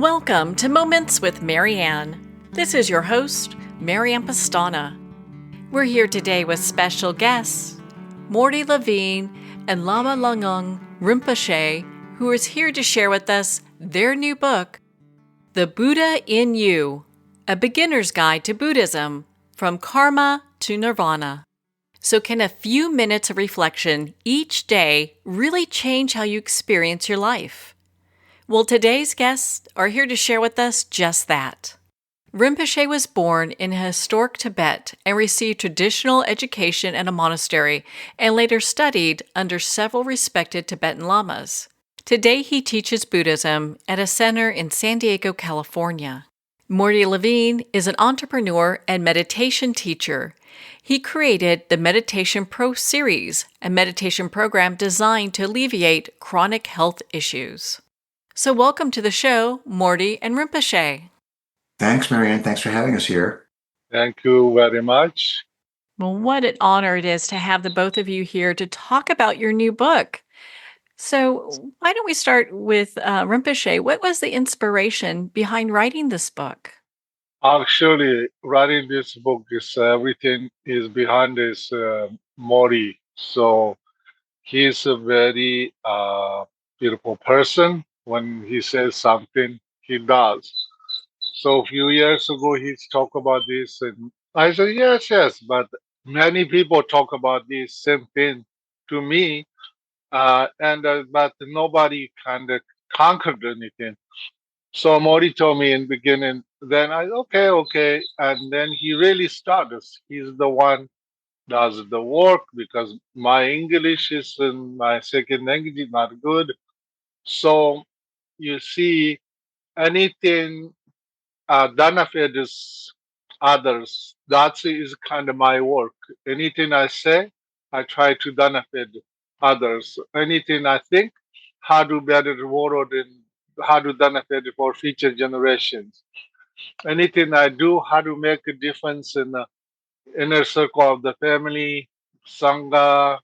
Welcome to Moments with Marianne. This is your host, Marianne Pastana. We're here today with special guests, Mordy Levine and Lama Lhanang Rinpoche, who is here to share with us their new book, The Buddha in You, A Beginner's Guide to Buddhism, From Karma to Nirvana. So can a few minutes of reflection each day really change how you experience your life? Well, today's guests are here to share with us just that. Rinpoche was born in historic Tibet and received traditional education at a monastery and later studied under several respected Tibetan lamas. Today he teaches Buddhism at a center in San Diego, California. Mordy Levine is an entrepreneur and meditation teacher. He created the Meditation Pro series, a meditation program designed to alleviate chronic health issues. So welcome to the show, Mordy and Rinpoche. Thanks, Marianne. Thanks for having us here. Thank you very much. Well, what an honor it is to have the both of you here to talk about your new book. So why don't we start with Rinpoche? What was the inspiration behind writing this book? Actually, writing this book is everything is behind this Mordy. So he's a very beautiful person. When he says something, he does. So a few years ago, he's talked about this, and I said, yes, but many people talk about this same thing to me, but nobody kind of conquered anything. So Modi told me in the beginning, then I, okay. And then he really started. He's the one does the work because my English is in my second language is not good. So you see, anything benefits others, that is kind of my work. Anything I say, I try to benefit others. Anything I think, how to better the world and how to benefit for future generations. Anything I do, how to make a difference in the inner circle of the family, sangha,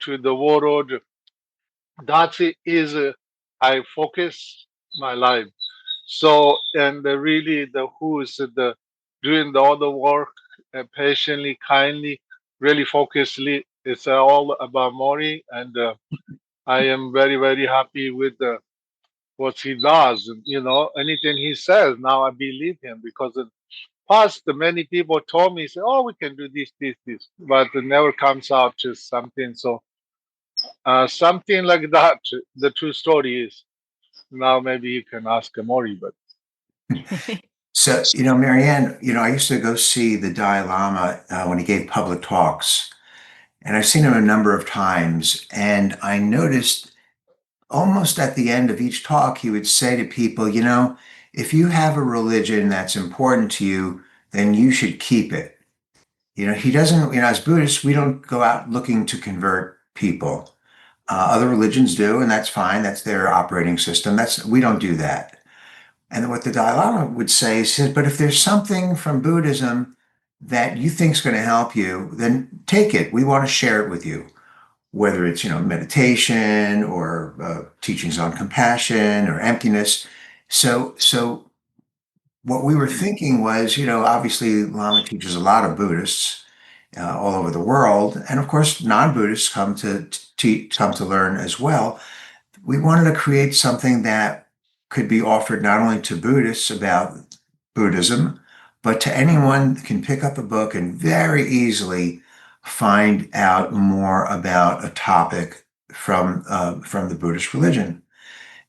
to the world. That is, I focus my life. So, and really, the who is the doing the other work patiently, kindly, really focusedly. It's all about Mori, and I am very, very happy with what he does. And, anything he says, now I believe him because in past, many people told me, say, "Oh, we can do this," but it never comes out to something. So, something like that. The true story is. Now maybe you can ask Mori, but. So, Marianne, I used to go see the Dalai Lama when he gave public talks, and I've seen him a number of times. And I noticed almost at the end of each talk, he would say to people, if you have a religion that's important to you, then you should keep it. He doesn't, as Buddhists, we don't go out looking to convert people. Other religions do, and that's fine. That's their operating system. We don't do that. And what the Dalai Lama would say is, but if there's something from Buddhism that you think is going to help you, then take it. We want to share it with you, whether it's, meditation or teachings on compassion or emptiness. So what we were thinking was, obviously Lama teaches a lot of Buddhists all over the world. And of course, non-Buddhists come to learn as well. We wanted to create something that could be offered not only to Buddhists about Buddhism, but to anyone who can pick up a book and very easily find out more about a topic from the Buddhist religion.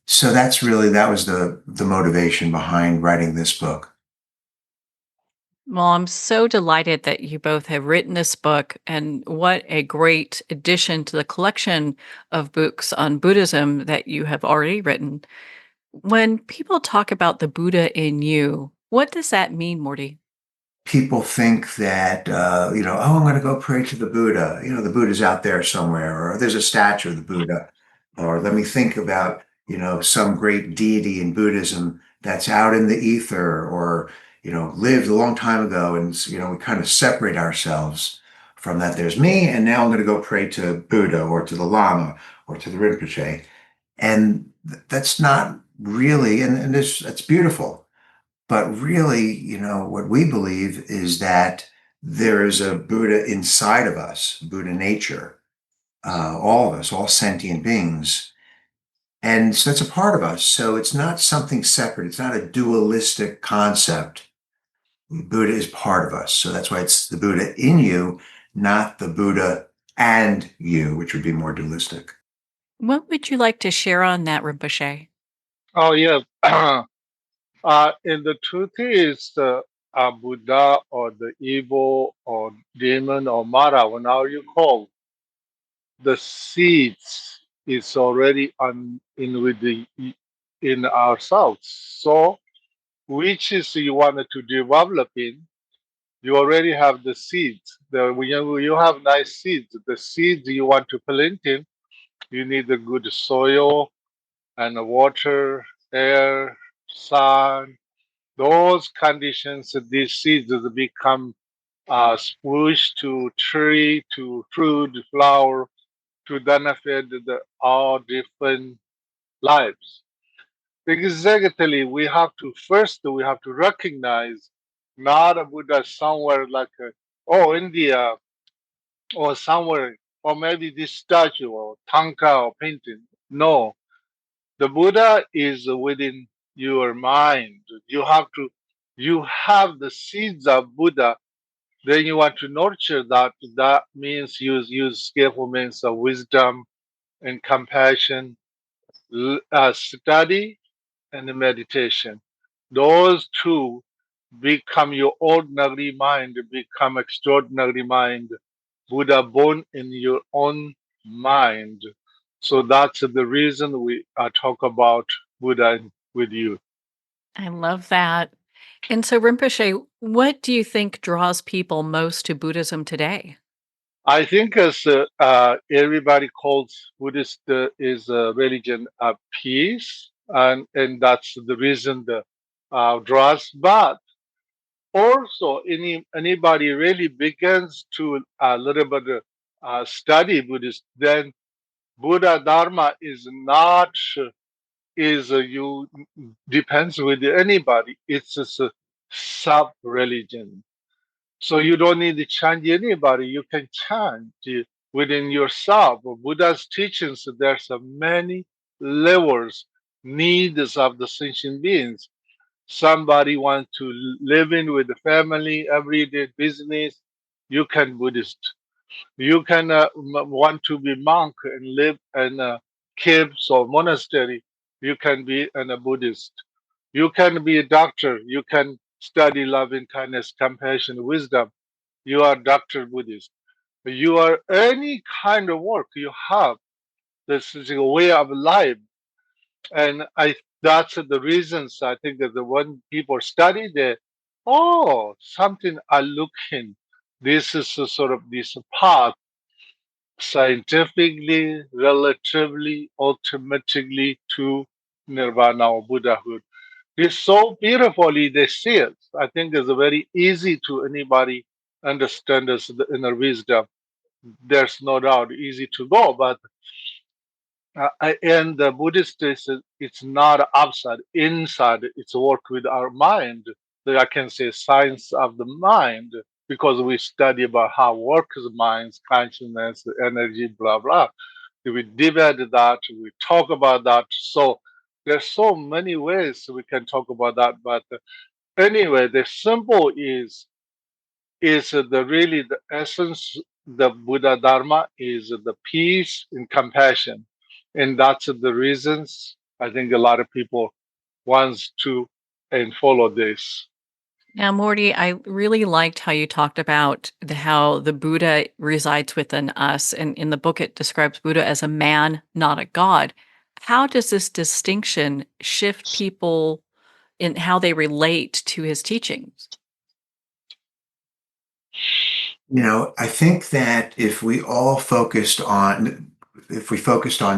So that was the motivation behind writing this book. Well, I'm so delighted that you both have written this book, and what a great addition to the collection of books on Buddhism that you have already written. When people talk about the Buddha in you, what does that mean, Mordy? People think that, I'm going to go pray to the Buddha. The Buddha's out there somewhere, or there's a statue of the Buddha. Or let me think about, some great deity in Buddhism that's out in the ether or, lived a long time ago. And, we kind of separate ourselves from that. There's me, and now I'm going to go pray to Buddha or to the Lama or to the Rinpoche. And that's not really, and that's beautiful. But really, what we believe is that there is a Buddha inside of us, Buddha nature, all of us, all sentient beings. And so that's a part of us. So it's not something separate. It's not a dualistic concept. Buddha is part of us. So that's why it's the Buddha in you, not the Buddha and you, which would be more dualistic. What would you like to share on that, Rinpoche? Oh, yes. And the truth is, Buddha or the evil or demon or Mara, whenever you call, the seeds is already in ourselves. So, which is you wanted to develop in, you already have the seeds. When you have nice seeds, the seeds you want to plant in, you need a good soil and water, air, sun. Those conditions, these seeds become spruce to tree to fruit, flower to benefit all different lives. Exactly, we have to recognize not a Buddha somewhere like India or somewhere, or maybe this statue or tanka or painting. No, the Buddha is within your mind. You have the seeds of Buddha. Then you want to nurture that. That means use skillfulness of wisdom and compassion, study and meditation. Those two become your ordinary mind, become extraordinary mind. Buddha born in your own mind. So that's the reason we talk about Buddha with you. I love that. And so, Rinpoche, what do you think draws people most to Buddhism today? I think as everybody calls Buddhist is a religion of peace, and that's the reason the draws. But also, anybody really begins to a little bit study Buddhist, then Buddha Dharma is not is you depends with anybody. It's just a sub religion. So you don't need to change anybody. You can change within yourself. Buddha's teachings, there's a many levels, needs of the sentient beings. Somebody wants to live in with the family, everyday business. You can Buddhist. You can want to be monk and live in caves or monastery. You can be a Buddhist. You can be a doctor. You can study loving kindness, compassion, wisdom. You are Doctor Buddhist. You are any kind of work you have. This is a way of life, and I that's the reasons I think that the when people study the something I look in. This is a sort of this path scientifically, relatively, ultimately to Nirvana or Buddhahood. It's so beautifully they see it. I think it's very easy to anybody understand this the inner wisdom. There's no doubt easy to go, but and the Buddhist is it's not outside, inside. It's work with our mind. I can say science of the mind because we study about how works the minds, consciousness, energy, blah blah. We divide that. We talk about that. So there's so many ways we can talk about that. But anyway, the symbol is the really the essence. The Buddha Dharma is the peace and compassion, and that's the reasons I think a lot of people wants to and follow this. Now, Morty, I really liked how you talked about how the Buddha resides within us. And in the book, it describes Buddha as a man, not a god. How does this distinction shift people in how they relate to his teachings? I think that if we focused on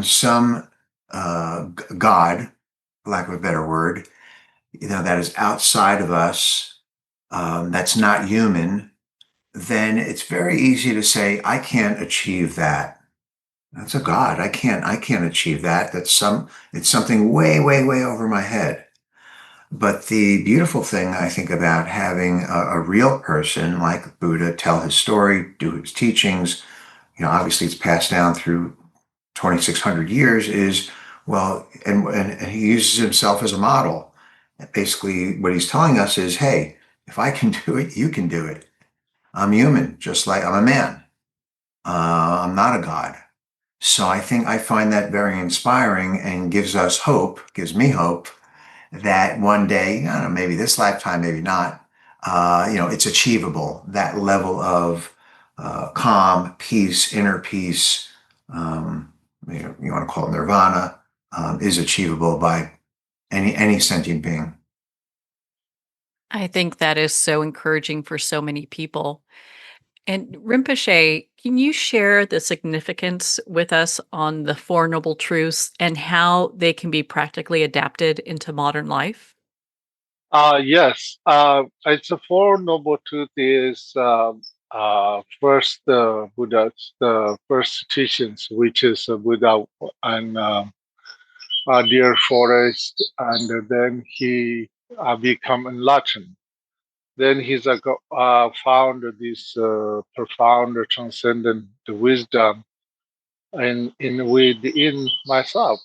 some God, for lack of a better word, that is outside of us, that's not human, then it's very easy to say, I can't achieve that. That's a God. I can't achieve that. It's something way, way, way over my head. But the beautiful thing I think about having a real person like Buddha tell his story, do his teachings, obviously it's passed down through 2,600 years, is, well, and he uses himself as a model. Basically, what he's telling us is, hey, if I can do it, you can do it. I'm human, just like I'm a man. I'm not a God. So I find that very inspiring and gives us hope, gives me hope that one day, I don't know, maybe this lifetime, maybe not, it's achievable. That level of calm, peace, inner peace, you want to call it nirvana, is achievable by any sentient being. I think that is so encouraging for so many people. And Rinpoche, can you share the significance with us on the Four Noble Truths and how they can be practically adapted into modern life? Yes, it's a Four Noble Truth is first Buddha's the first teachings, which is Buddha and deer forest, and then he become enlightened. Then he's found this profound transcendent wisdom within myself,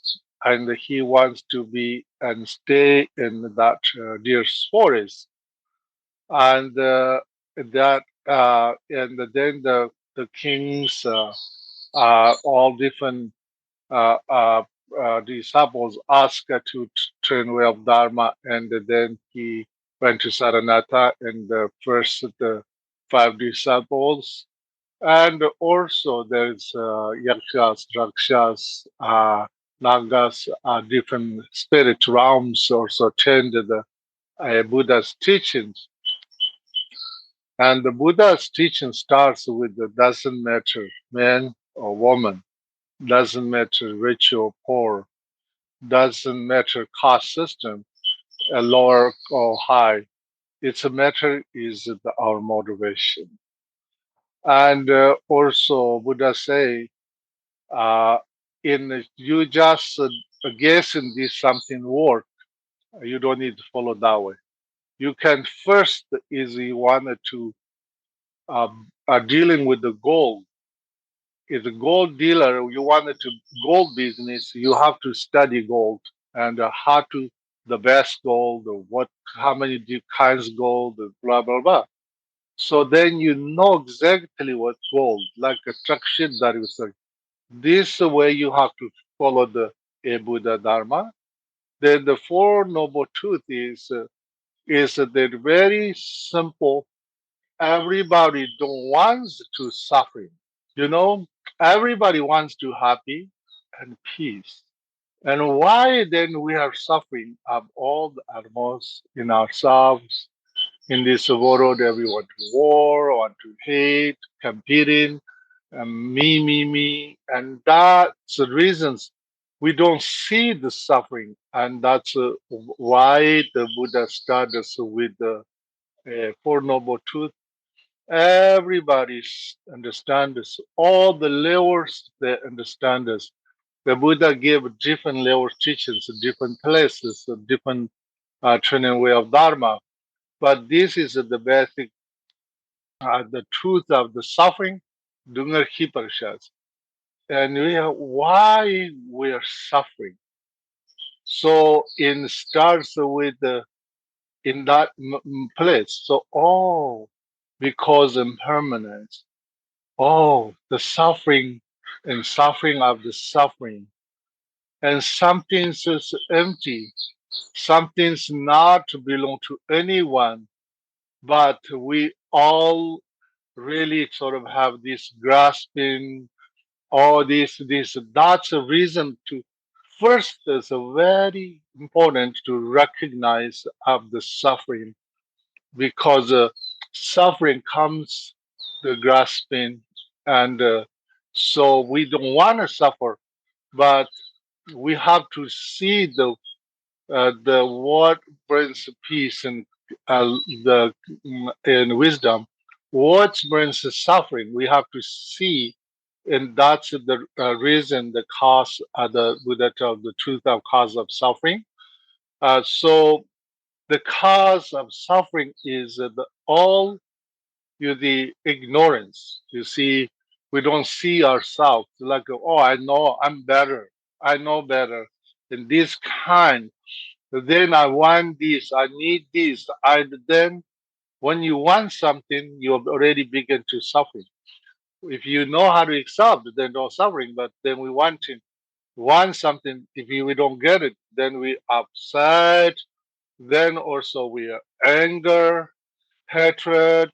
and he wants to be and stay in that deer forest, and and then the kings all different uh, uh, disciples asked to train way of Dharma, and then he went to Saranatha and the first the five disciples. And also there's Yakshas, Rakshas, Nagas, different spirit realms also attended the Buddha's teachings. And the Buddha's teaching starts with the doesn't matter man or woman, doesn't matter rich or poor, doesn't matter caste system, lower or high. It's a matter is our motivation. And also Buddha say, uh, in you just guess in this something work, you don't need to follow that way. You can first is you wanted to dealing with the gold. If a gold dealer, you wanted to gold business, you have to study gold and how to the best gold, or what, how many kinds of gold, blah blah blah. So then you know exactly what gold, like a truck shit that you say. This way you have to follow the Buddha Dharma. Then the Four Noble Truth is that very simple. Everybody don't wants to suffering. You know, everybody wants to happy and peace. And why then we are suffering of all the animals in ourselves, in this world, everyone to war, want to hate, competing, me, and that's the reasons we don't see the suffering, and that's why the Buddha started with the Four Noble Truths. Everybody understands this. All the levels they understand this. The Buddha gave different level teachings, different places, different training way of Dharma. But this is the basic, the truth of the suffering. Dungar Hiparshas. And why we are suffering. So it starts with in that place. So because impermanence. The suffering and suffering of the suffering. And something's is empty. Something's not belong to anyone, but we all really sort of have this grasping, all this. That's a reason to first. It's a very important to recognize of the suffering, because suffering comes the grasping, and so we don't want to suffer, but we have to see the what brings peace and the and wisdom. What brings the suffering? We have to see And that's the reason, the cause, the Buddha tells the truth of cause of suffering. So the cause of suffering is the ignorance. You see, we don't see ourselves like, oh, I know I'm better. I know better. And this kind, then I want this, I need this. Then when you want something, you have already begin to suffer. If you know how to accept, then no suffering. But then we want something. If we don't get it, then we upset. Then also we are anger, hatred,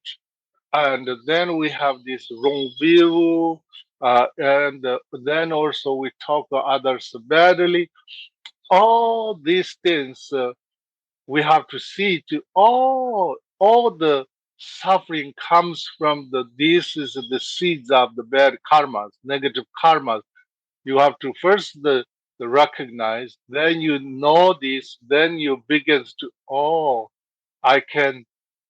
and then we have this wrong view, and then also we talk to others badly. All these things we have to see to all the suffering comes from this is the seeds of the bad karmas, negative karmas. You have to first the recognize, then you know this, then you begins to, oh, I can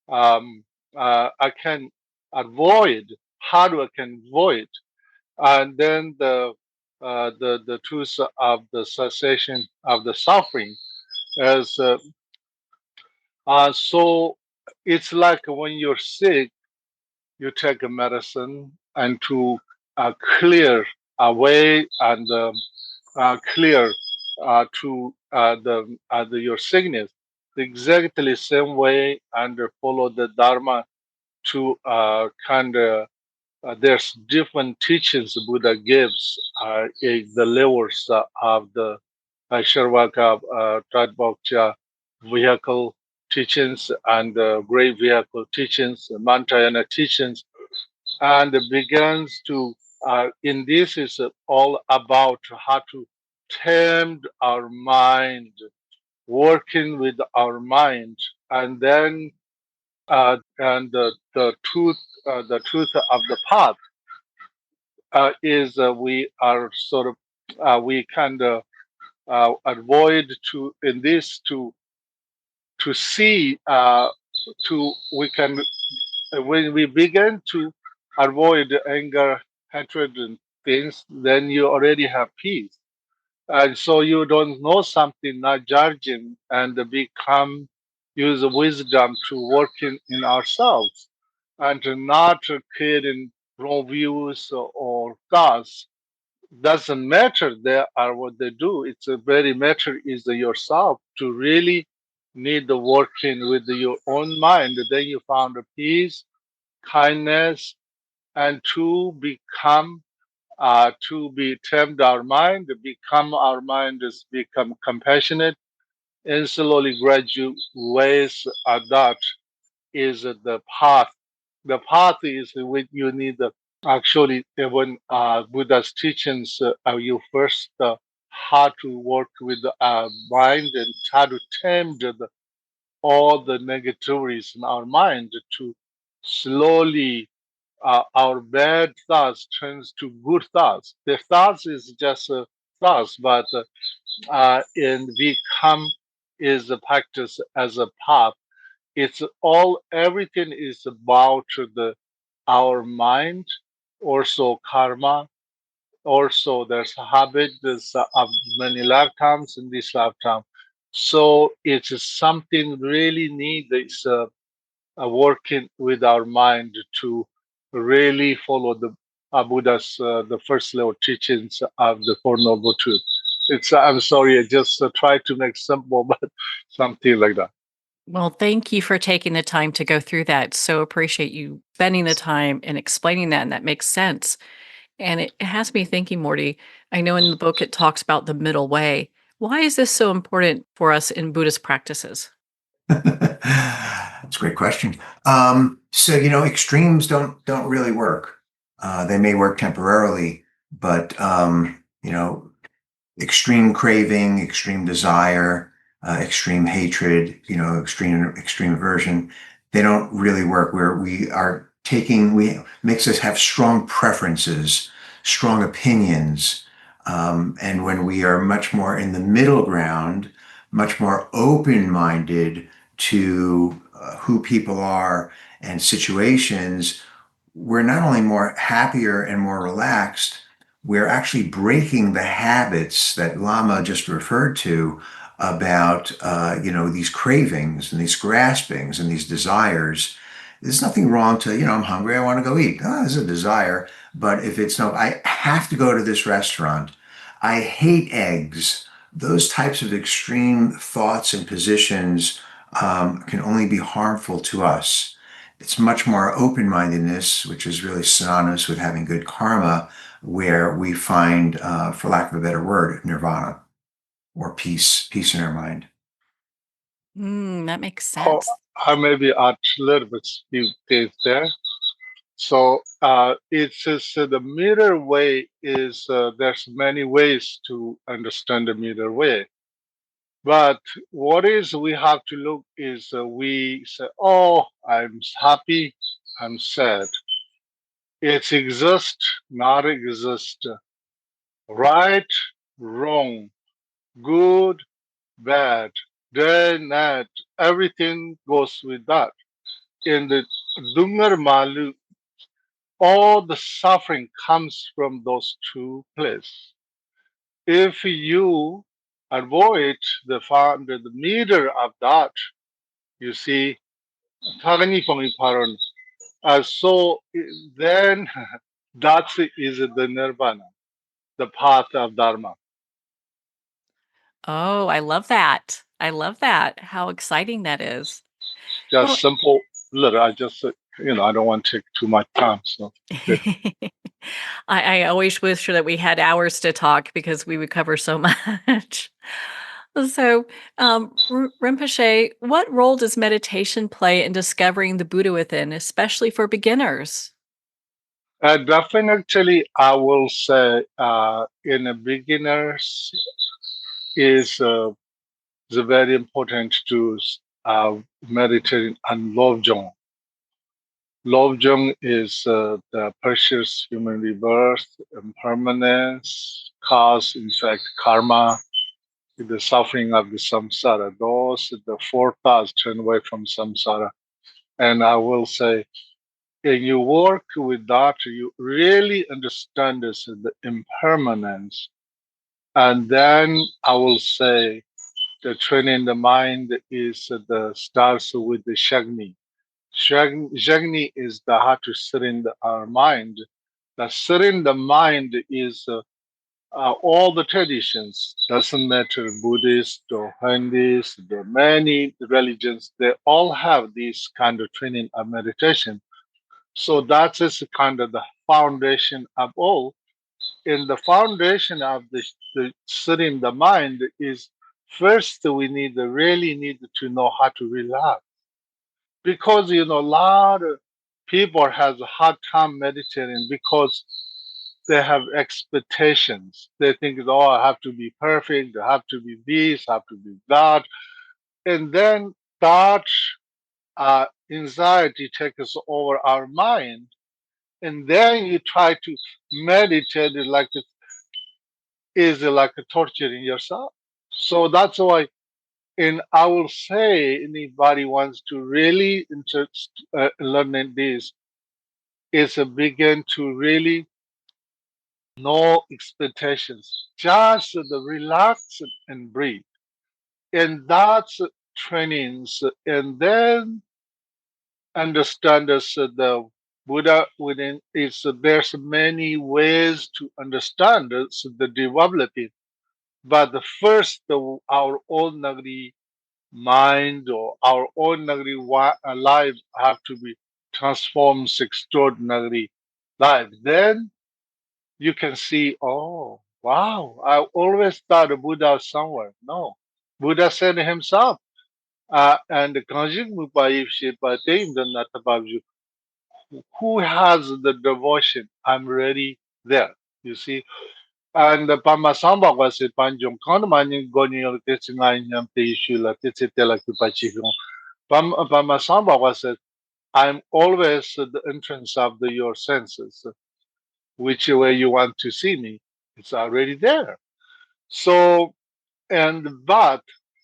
I can avoid. How do I can avoid? And then the truth of the cessation of the suffering is so it's like when you're sick, you take a medicine and to clear away and clear your sickness. Exactly same way and follow the dharma to kind of there's different teachings Buddha gives the levels of the Sharvaka Tadbhakya vehicle teachings and great vehicle teachings, Mantrayana teachings, and it begins to in this is all about how to tame our mind, working with our mind, and then and the truth of the path is we are sort of we kind of avoid to in this to see to we can when we begin to avoid anger, hatred, and things, then you already have peace. And so you don't know something, not judging, and become use wisdom to work in ourselves and to not creating wrong views or thoughts. Doesn't matter they are what they do. It's a very matter is yourself to really need the working with your own mind. Then you found a peace, kindness, and to become to be tamed our mind, become our mind is become compassionate, and slowly gradual ways that is the path. The path is when you need the actually when Buddha's teachings you first how to work with the mind and how to tame all the negativities in our mind to slowly our bad thoughts turns to good thoughts. The thoughts is just thoughts, but and we come is a practice as a path. It's all everything is about the our mind, also karma, also there's a habit, there's of many lifetimes in this lifetime. So it's something really need is working with our mind to really follow the Buddha's the first level teachings of the Four Noble Truths. It's I'm sorry, I just try to make simple, but something like that. Well, thank you for taking the time to go through that. So appreciate you spending the time and explaining that, and that makes sense. And it has me thinking, Morty, I know in the book it talks about the middle way. Why is this so important for us in Buddhist practices? That's a great question. So extremes don't really work. They may work temporarily, but extreme craving, extreme desire, extreme hatred, extreme aversion, they don't really work. Where we makes us have strong preferences, strong opinions, and when we are much more in the middle ground, much more open-minded to who people are and situations, we're not only more happier and more relaxed, we're actually breaking the habits that Lama just referred to about, these cravings and these graspings and these desires. There's nothing wrong to, I'm hungry, I want to go eat. Oh, there's a desire. But if it's no, I have to go to this restaurant. I hate eggs. Those types of extreme thoughts and positions can only be harmful to us. It's much more open-mindedness, which is really synonymous with having good karma, where we find, for lack of a better word, nirvana or peace in our mind. That makes Oh, sense. I maybe add a little bit few things there. So it says the middle way is there's many ways to understand the middle way. But what is we have to look is we say, oh, I'm happy, I'm sad. It's exist, not exist. Right, wrong, good, bad, day, night. Everything goes with that. In the Dungar Malu, all the suffering comes from those two places. If you avoid the meter of that, you see, so then that is the nirvana, the path of dharma. Oh, I love that. I love that. How exciting that is. Just Well, simple. Little. I just I don't want to take too much time. So good. I always wish that we had hours to talk because we would cover so much. So, Rinpoche, what role does meditation play in discovering the Buddha within, especially for beginners? Definitely, I will say in a beginners is very important to meditate on Lobjong. Lobjong is the precious human rebirth, impermanence, cause, in fact, karma, the suffering of the samsara. Those the four paths turn away from samsara. And I will say, when you work with that, you really understand this, the impermanence. And then I will say, the training the mind is the starts with the Shagni. Shagni is the how to surrender our mind. The surrender mind is all the traditions. Doesn't matter Buddhist or Hindus, there are many religions. They all have this kind of training of meditation. So that is kind of the foundation of all. And the foundation of the sitting the mind is first we really need to know how to relax, because a lot of people has a hard time meditating because they have expectations. They think, oh, I have to be perfect, I have to be this, I have to be that, and then that anxiety takes over our mind, and then you try to meditate it like it is like torturing yourself. So that's why, and I will say, anybody wants to really interest learning this is a begin to really no expectations, just the relax and breathe, and that's trainings, and then understand this the Buddha within is there's many ways to understand this, the developing, but the first our ordinary mind or our ordinary life have to be transformed extraordinary life. Then you can see, oh, wow, I always thought the Buddha was somewhere. No, Buddha said himself, and who has the devotion? I'm ready there. You see, and the Pamasamba was it Panjong Kanamani Gonil Tetsinayam Teishula Tetsitela Kupachihon. Pamasamba was it, I'm always at the entrance of your senses. Which way you want to see me, it's already there. So, but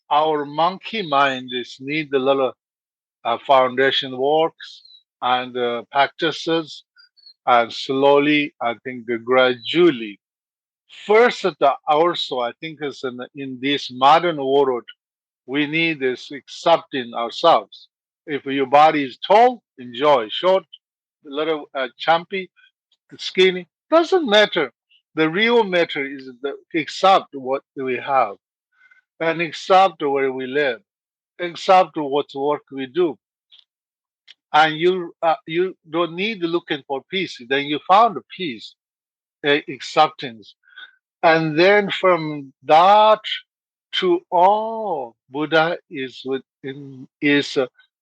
our monkey mind is need a little foundation works and practices. and slowly, I think gradually. First, also, I think is in this modern world, we need is accepting ourselves. If your body is tall, enjoy. Short, a little chumpy, skinny, doesn't matter. The real matter is accept what we have and accept where we live, accept what work we do. And you don't need looking for peace. Then you found peace, acceptance, and then from that to all, Buddha is within is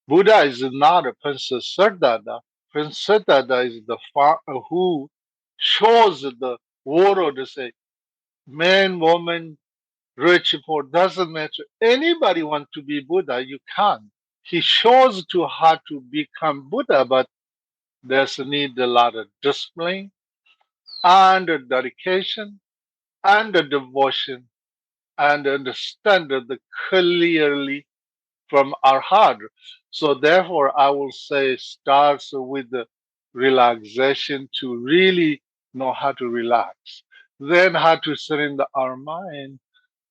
Buddha is not a Princess Siddhartha. Princess Siddhartha is the who shows the world to say man, woman, rich, poor, doesn't matter. Anybody want to be Buddha, you can. He shows to how to become Buddha, but there's a need a lot of discipline and dedication and devotion and understand the clearly from our heart. So therefore, I will say starts with the relaxation to really know how to relax, then how to surrender our mind.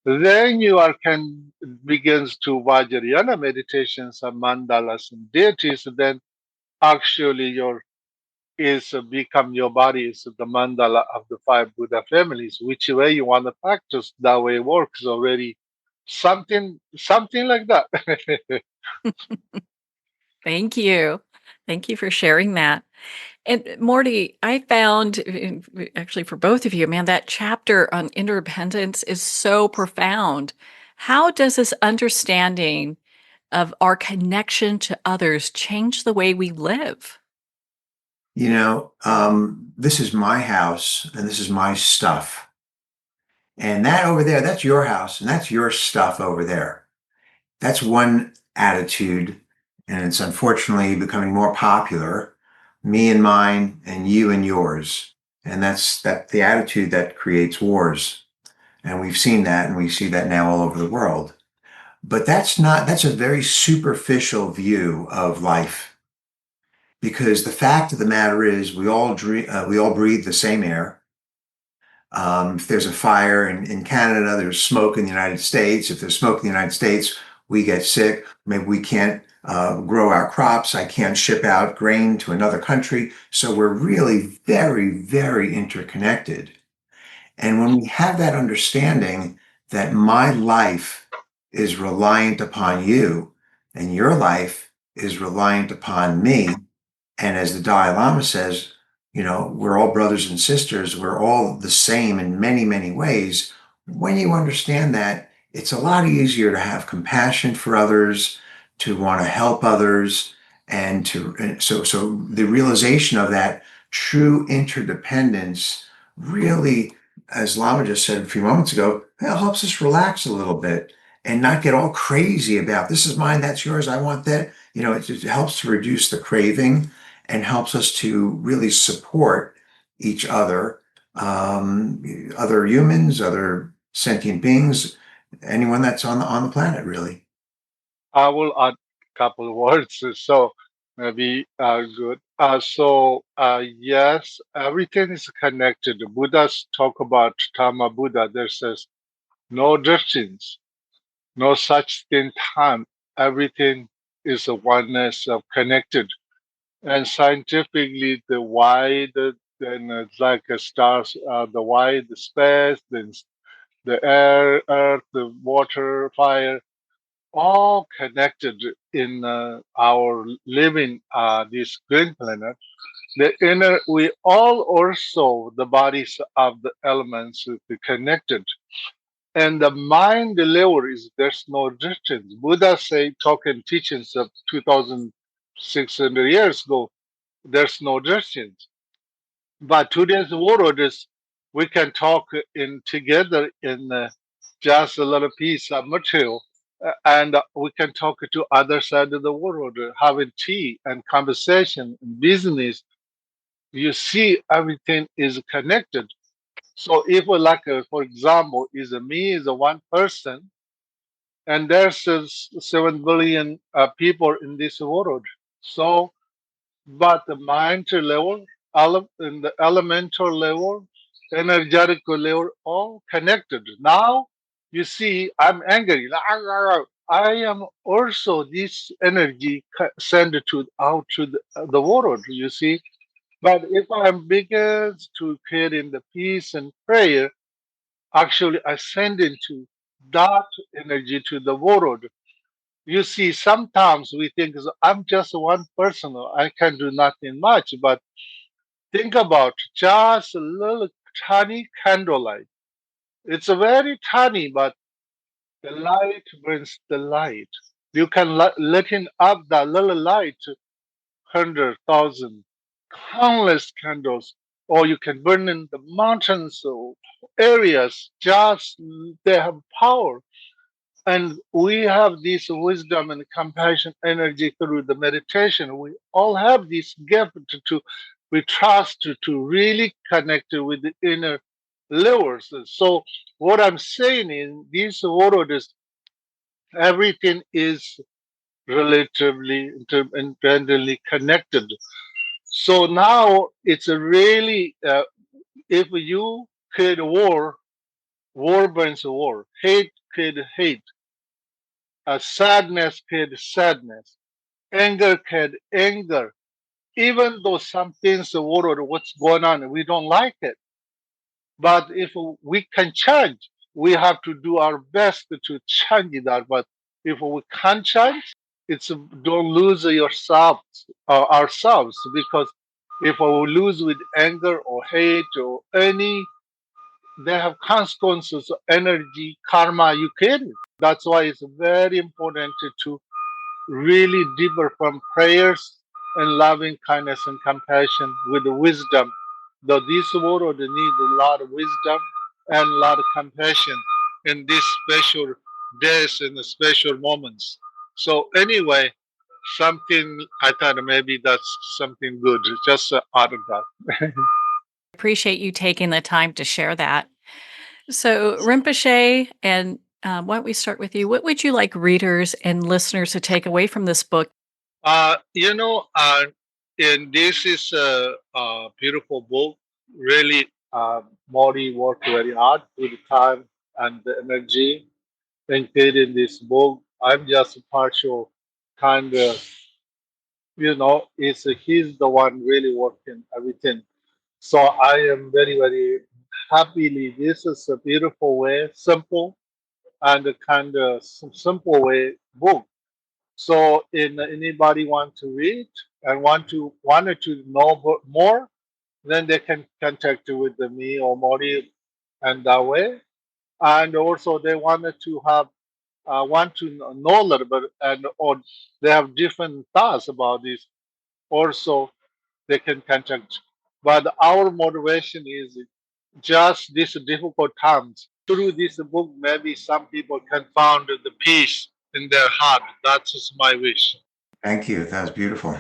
Then you are can begins to Vajrayana meditations and mandalas and deities. Then actually your is become your body is the mandala of the five Buddha families. Which way you want to practice, that way works already. Something like that. Thank you. Thank you for sharing that. And Mordy, I found, actually for both of you, man, that chapter on interdependence is so profound. How does this understanding of our connection to others change the way we live? This is my house and this is my stuff. And that over there, that's your house and that's your stuff over there. That's one attitude. And it's unfortunately becoming more popular. Me and mine and you and yours. And that's the attitude that creates wars. And we've seen that and we see that now all over the world. But that's a very superficial view of life. Because the fact of the matter is we all breathe the same air. If there's a fire in Canada, there's smoke in the United States. If there's smoke in the United States, we get sick. Maybe we can't grow our crops. I can't ship out grain to another country. So we're really very, very interconnected. And when we have that understanding that my life is reliant upon you and your life is reliant upon me, and as the Dalai Lama says, we're all brothers and sisters. We're all the same in many, many ways. When you understand that, it's a lot easier to have compassion for others, to want to help others, so the realization of that true interdependence really, as Lama just said a few moments ago, it helps us relax a little bit and not get all crazy about this is mine, that's yours, I want that. It helps to reduce the craving and helps us to really support each other, other humans, other sentient beings, anyone that's on the planet, really. I will add a couple of words, so maybe good. Yes, everything is connected. Buddhas talk about Dhamma Buddha. There says no distance, no such thing time. Everything is a oneness of connected. And scientifically, the wide, then it's like a stars, the wide space, then the air, earth, the water, fire, all connected in our living this green planet. The inner, we all also the bodies of the elements connected, and the mind level is there's no distance. Buddha say talking teachings of 2,600 years ago. There's no distance. But today's world is we can talk in together in just a little piece of material, and we can talk to other side of the world, having tea and conversation and business. You see, everything is connected. So if like, for example, is me is a one person, and there's 7 billion people in this world. So, but the mind level in the elemental level, energetic level, all connected. Now you see, I'm angry. I am also this energy sent to out to the world. You see, but if I begins to create in the peace and prayer, actually I send into that energy to the world. You see, sometimes we think I'm just one person, I can do nothing much, but think about just a little tiny candlelight. It's a very tiny, but the light brings the light. You can let in up that little light, 100,000, countless candles, or you can burn in the mountains or areas. Just they have power. And we have this wisdom and compassion energy through the meditation. We all have this gift we trust to really connect with the inner levels. So what I'm saying in this world is everything is relatively independently connected. So now it's a really, if you create a war, war burns war, hate create hate, sadness creates sadness, anger creates anger. Even though some things the world, what's going on, we don't like it. But if we can change, we have to do our best to change that. But if we can't change, it's don't lose yourselves, ourselves, because if we lose with anger or hate or any, they have consequences, energy, karma you created. That's why it's very important to really deeper from prayers and loving kindness and compassion with the wisdom. Though this world need a lot of wisdom and a lot of compassion in these special days and the special moments. So anyway, something I thought maybe that's something good, just out of that. Appreciate you taking the time to share that. So, Rinpoche, and why don't we start with you? What would you like readers and listeners to take away from this book? Uh, you know, uh, and this is a beautiful book. Really, Mordy worked very hard with the time and the energy included in this book. I'm just a partial kind of, it's he's the one really working everything. So I am very, very happily. This is a beautiful way, simple and a kind of simple way book. So, in anybody want to read and wanted to know more, then they can contact with me or Mori, and that way. And also, they wanted to have want to know a little bit, and or they have different thoughts about this. Also, they can contact. But our motivation is just these difficult times. Through this book, maybe some people can find the peace in their heart. That's just my wish. Thank you. That was beautiful.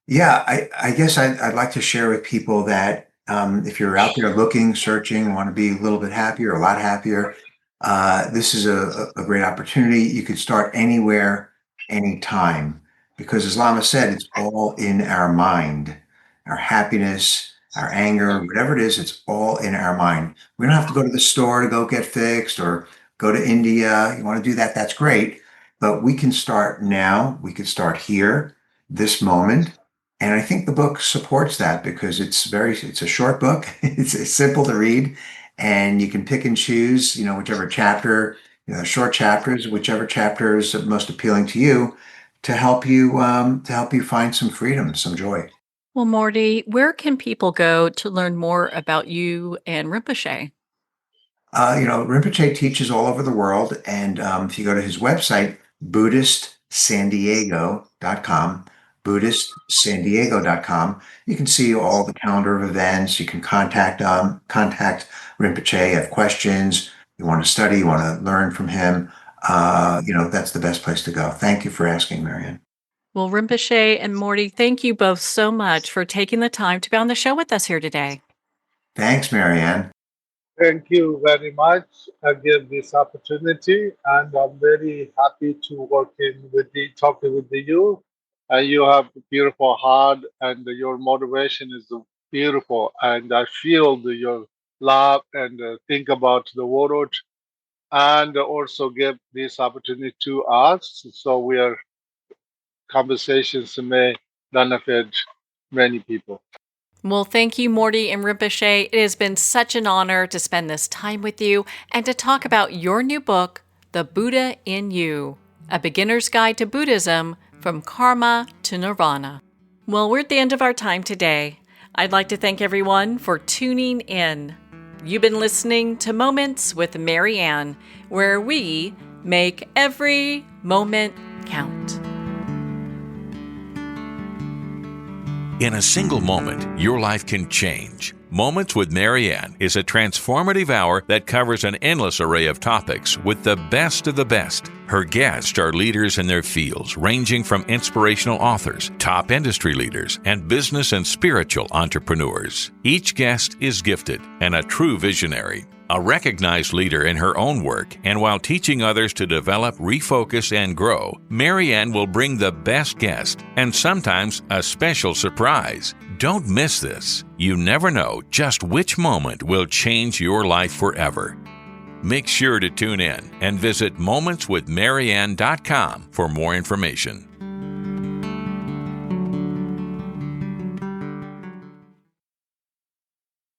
Yeah, I guess I'd like to share with people that if you're out there looking, searching, want to be a little bit happier, a lot happier, this is a great opportunity. You could start anywhere, anytime, because as Lama said, it's all in our mind. Our happiness, our anger, whatever it is, it's all in our mind. We don't have to go to the store to go get fixed or go to India. You want to do that, that's great. But we can start now. We can start here, this moment. And I think the book supports that because it's a short book. It's simple to read and you can pick and choose, whichever chapter, short chapters, whichever chapter is most appealing to you to help you find some freedom, some joy. Well, Mordy, where can people go to learn more about you and Rinpoche? Rinpoche teaches all over the world. And if you go to his website, BuddhistSanDiego.com, BuddhistSanDiego.com, you can see all the calendar of events. You can contact Rinpoche, have questions, you want to study, you want to learn from him. That's the best place to go. Thank you for asking, Marianne. Well, Rinpoche and Mordy, thank you both so much for taking the time to be on the show with us here today. Thanks, Marianne. Thank you very much again this opportunity, and I'm very happy to talking with you. And you have a beautiful heart, and your motivation is beautiful. And I feel your love and think about the world, and also give this opportunity to us. So our conversations may benefit many people. Well, thank you, Mordy and Rinpoche. It has been such an honor to spend this time with you and to talk about your new book, The Buddha in You, A Beginner's Guide to Buddhism from Karma to Nirvana. Well, we're at the end of our time today. I'd like to thank everyone for tuning in. You've been listening to Moments with Marianne, where we make every moment count. In a single moment, your life can change. Moments with Marianne is a transformative hour that covers an endless array of topics with the best of the best. Her guests are leaders in their fields, ranging from inspirational authors, top industry leaders, and business and spiritual entrepreneurs. Each guest is gifted and a true visionary, a recognized leader in her own work, and while teaching others to develop, refocus, and grow, Marianne will bring the best guest and sometimes a special surprise. Don't miss this. You never know just which moment will change your life forever. Make sure to tune in and visit momentswithmarianne.com for more information.